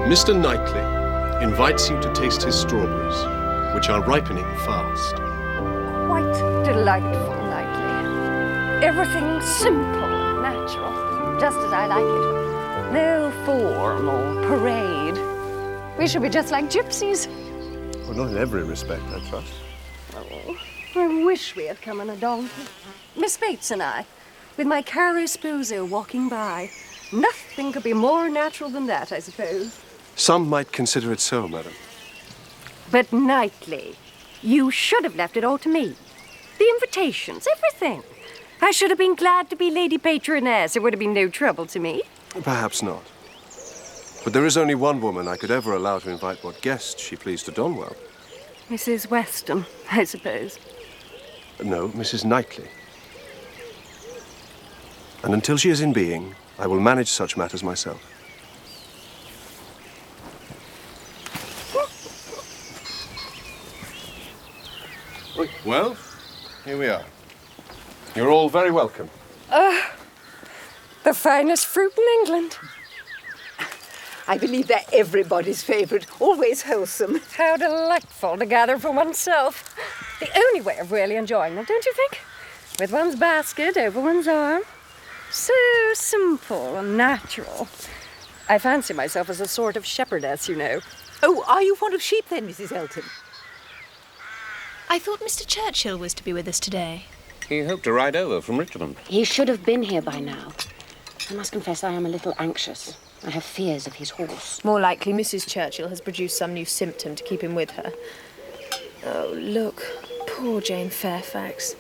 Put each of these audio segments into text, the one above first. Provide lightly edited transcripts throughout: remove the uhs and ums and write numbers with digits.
Mr. Knightley invites you to taste his strawberries, which are ripening fast. Quite delightful, Knightley. Everything simple and natural, just as I like it. No form or parade. We should be just like gypsies. Well, not in every respect, I trust. Oh, I wish we had come on a donkey. Miss Bates and I, with my caro sposo walking by. Nothing could be more natural than that, I suppose. Some might consider it so, madam. But Knightley, you should have left it all to me. The invitations, everything. I should have been glad to be Lady Patroness. It would have been no trouble to me. Perhaps not. But there is only one woman I could ever allow to invite what guests she pleased to Donwell. Mrs. Weston, I suppose. No, Mrs. Knightley. And until she is in being, I will manage such matters myself. Well, here we are. You're all very welcome. The finest fruit in England. I believe they're everybody's favourite, always wholesome. How delightful to gather for oneself. The only way of really enjoying them, don't you think? With one's basket over one's arm. So simple and natural. I fancy myself as a sort of shepherdess, you know. Oh, are you fond of sheep then, Mrs. Elton? I thought Mr. Churchill was to be with us today. He hoped to ride over from Richmond. He should have been here by now. I must confess I am a little anxious. I have fears of his horse. More likely Mrs. Churchill has produced some new symptom to keep him with her. Oh, look. Poor Jane Fairfax.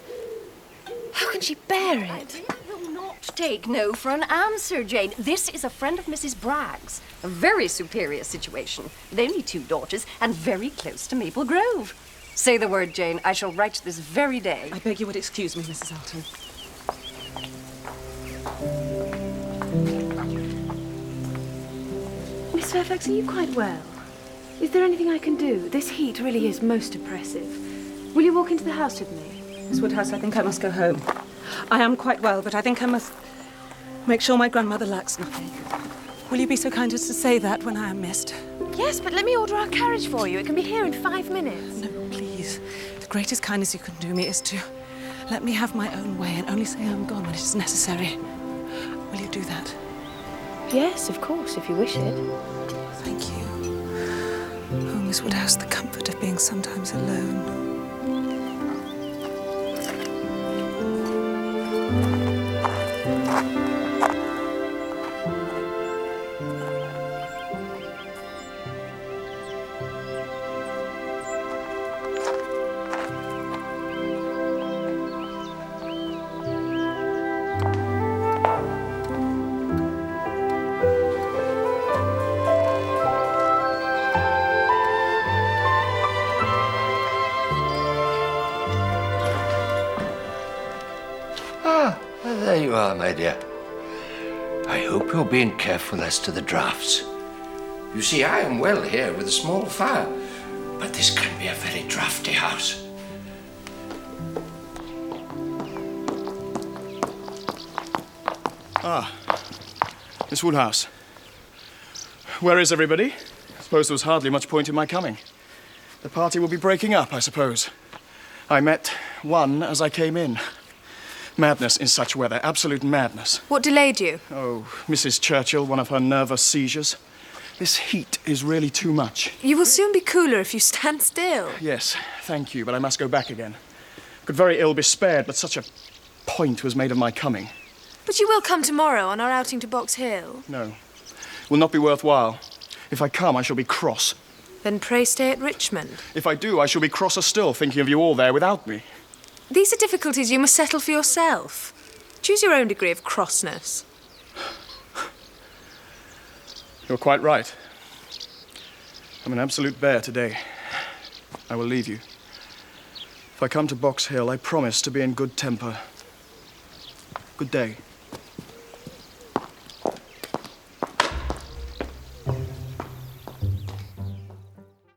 How can she bear it? I will not take no for an answer, Jane. This is a friend of Mrs. Bragg's. A very superior situation. With only 2 daughters and very close to Maple Grove. Say the word, Jane. I shall write this very day. I beg you would excuse me, Mrs. Elton. Miss Fairfax, are you quite well? Is there anything I can do? This heat really is most oppressive. Will you walk into the house with me? Miss Woodhouse, I think I must go home. I am quite well, but I think I must make sure my grandmother lacks nothing. Will you be so kind as to say that when I am missed? Yes, but let me order our carriage for you. It can be here in 5 minutes. No, please. The greatest kindness you can do me is to let me have my own way and only say I'm gone when it is necessary. Will you do that? Yes, of course, if you wish it. Thank you. Oh, Miss Woodhouse, the comfort of being sometimes alone. There you are, my dear. I hope you're being careful as to the draughts. You see, I am well here with a small fire, but this can be a very draughty house. Miss Woodhouse. Where is everybody? I suppose there was hardly much point in my coming. The party will be breaking up, I suppose. I met one as I came in. Madness in such weather, absolute madness. What delayed you? Oh, Mrs. Churchill, one of her nervous seizures. This heat is really too much. You will soon be cooler if you stand still. Yes, thank you, but I must go back again. Could very ill be spared, but such a point was made of my coming. But you will come tomorrow on our outing to Box Hill. No, will not be worthwhile. If I come, I shall be cross. Then pray stay at Richmond. If I do, I shall be crosser still, thinking of you all there without me. These are difficulties you must settle for yourself. Choose your own degree of crossness. You're quite right. I'm an absolute bear today. I will leave you. If I come to Box Hill, I promise to be in good temper. Good day.